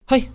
Hi,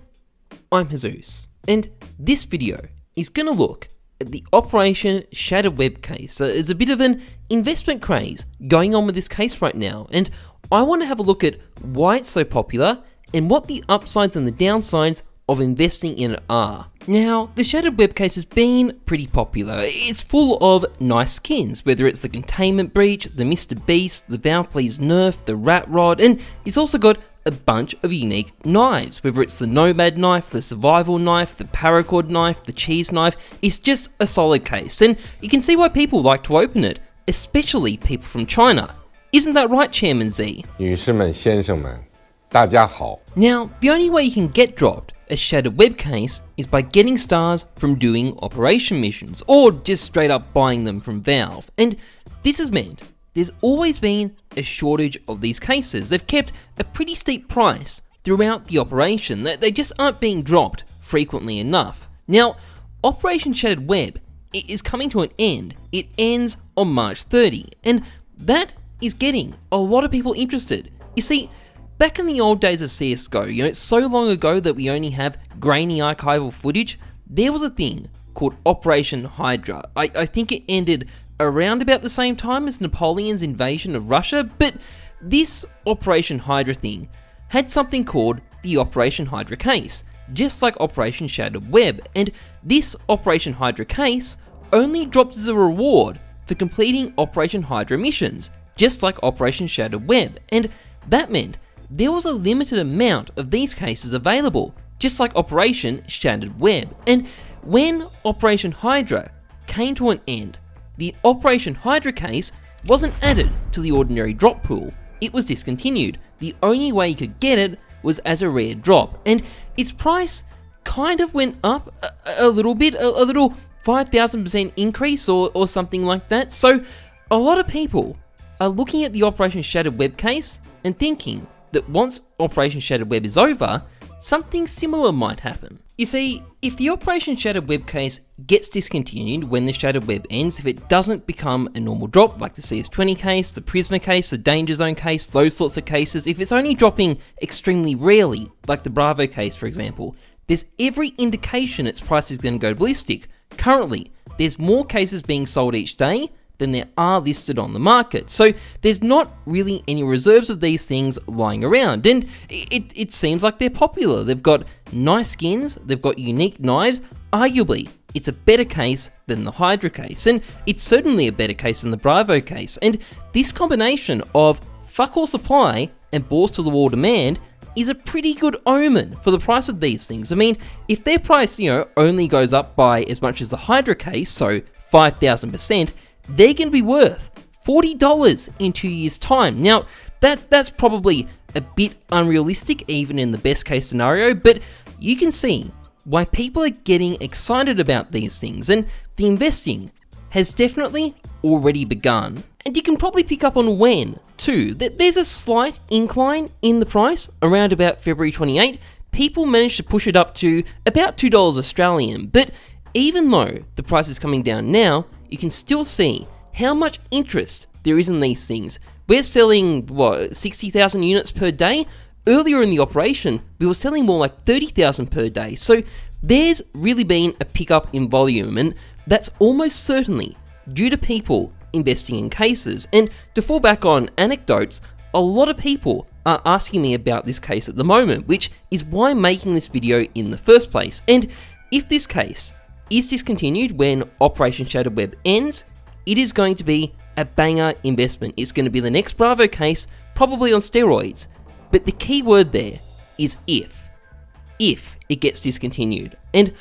I'm Heyzeus, and this video is going to look at the Operation Shattered Web case. There's a bit of an investment craze going on with this case right now, and I want to have a look at why it's so popular and what the upsides and the downsides of investing in it are. Now, the Shattered Web case has been pretty popular. It's full of nice skins, whether it's the Containment Breach, the Mr. Beast, the Valve Please Nerf, the Rat Rod, and it's also got a bunch of unique knives, whether it's the Nomad knife, the Survival knife, the Paracord knife, the Cheese knife. It's just a solid case, and you can see why people like to open it, especially people from China. Isn't that right, Chairman Z? 女士们、先生们，大家好。 Now, the only way you can get dropped a Shattered Web case is by getting stars from doing operation missions, or just straight up buying them from Valve. And this has meant there's always been a shortage of these cases. They've kept a pretty steep price throughout the operation. They just aren't being dropped frequently enough. Now, Operation Shattered Web is coming to an end. It ends on March 30, and that is getting a lot of people interested. You see, back in the old days of CSGO, it's so long ago that we only have grainy archival footage, there was a thing called Operation Hydra. I think it ended around about the same time as Napoleon's invasion of Russia, but this Operation Hydra thing had something called the Operation Hydra case, just like Operation Shattered Web, and this Operation Hydra case only dropped as a reward for completing Operation Hydra missions, just like Operation Shattered Web, and that meant there was a limited amount of these cases available, just like Operation Shattered Web. And when Operation Hydra came to an end, the Operation Hydra case wasn't added to the ordinary drop pool. It was discontinued. The only way you could get it was as a rare drop, and its price kind of went up a little bit, a little 5,000% increase or something like that. So a lot of people are looking at the Operation Shattered Web case and thinking that once Operation Shattered Web is over, something similar might happen. You see, if the Operation Shattered Web case gets discontinued when the Shattered Web ends, if it doesn't become a normal drop like the CS20 case, the Prisma case, the Danger Zone case, those sorts of cases, if it's only dropping extremely rarely, like the Bravo case for example, there's every indication its price is going to go ballistic. Currently, there's more cases being sold each day than there are listed on the market. So there's not really any reserves of these things lying around, and it seems like they're popular. They've got nice skins, they've got unique knives. Arguably, it's a better case than the Hydra case, and it's certainly a better case than the Bravo case. And this combination of fuck all supply and balls to the wall demand is a pretty good omen for the price of these things. I mean, if their price, only goes up by as much as the Hydra case, so 5,000%, they're going to be worth $40 in 2 years' time. Now, that's probably a bit unrealistic, even in the best case scenario, but you can see why people are getting excited about these things, and the investing has definitely already begun. And you can probably pick up on when, too, that there's a slight incline in the price around about February 28. People managed to push it up to about $2 Australian, but even though the price is coming down now, you can still see how much interest there is in these things. We're selling, 60,000 units per day? Earlier in the operation, we were selling more like 30,000 per day. So there's really been a pickup in volume, and that's almost certainly due to people investing in cases. And to fall back on anecdotes, a lot of people are asking me about this case at the moment, which is why I'm making this video in the first place. And if this case is discontinued when Operation Shattered Web ends, it is going to be a banger investment. It's going to be the next Bravo case, probably on steroids. But the key word there is if it gets discontinued. And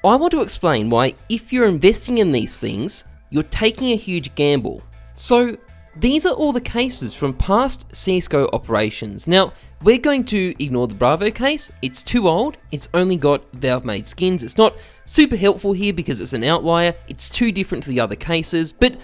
I want to explain why, if you're investing in these things, you're taking a huge gamble. So these are all the cases from past CSGO operations. Now, we're going to ignore the Bravo case. It's too old. It's only got Valve-made skins. It's not super helpful here because it's an outlier. It's too different to the other cases. But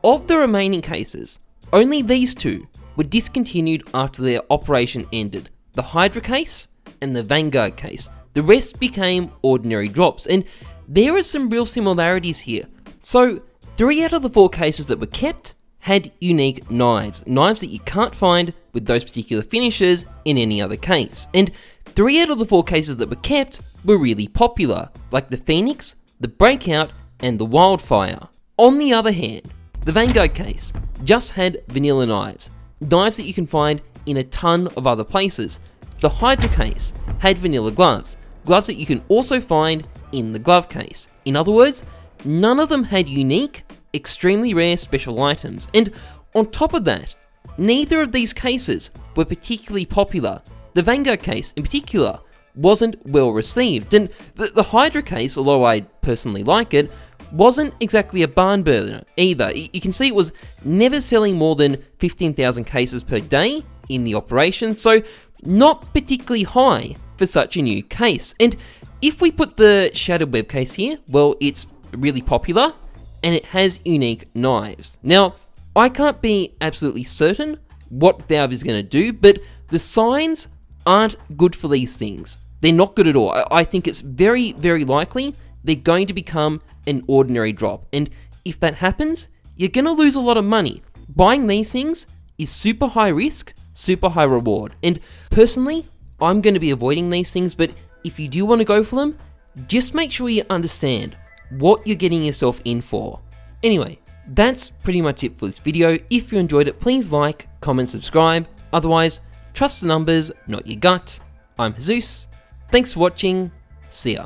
of the remaining cases, only these two were discontinued after their operation ended. The Hydra case and the Vanguard case. The rest became ordinary drops, and there are some real similarities here. So 3 out of the 4 cases that were kept had unique knives that you can't find with those particular finishes in any other case. And 3 out of the 4 cases that were kept were really popular, like the Phoenix, the Breakout, and the Wildfire. On the other hand, the Vanguard case just had vanilla knives that you can find in a ton of other places. The Hydra case had vanilla gloves that you can also find in the glove case. In other words, none of them had unique, extremely rare special items, and on top of that, neither of these cases were particularly popular. The Vanguard case in particular wasn't well received, and the Hydra case, although I personally like it, wasn't exactly a barn burner either. You can see it was never selling more than 15,000 cases per day in the operation, so not particularly high for such a new case. And if we put the Shattered Web case here, well, it's really popular and it has unique knives. Now, I can't be absolutely certain what Valve is going to do, but the signs aren't good for these things. They're not good at all. I think it's very, very likely they're going to become an ordinary drop. And if that happens, you're going to lose a lot of money. Buying these things is super high risk, super high reward. And personally, I'm going to be avoiding these things, but if you do want to go for them, just make sure you understand what you're getting yourself in for. Anyway, that's pretty much it for this video. If you enjoyed it, please like, comment, subscribe. Otherwise, trust the numbers, not your gut. I'm Heyzeus. Thanks for watching. See ya.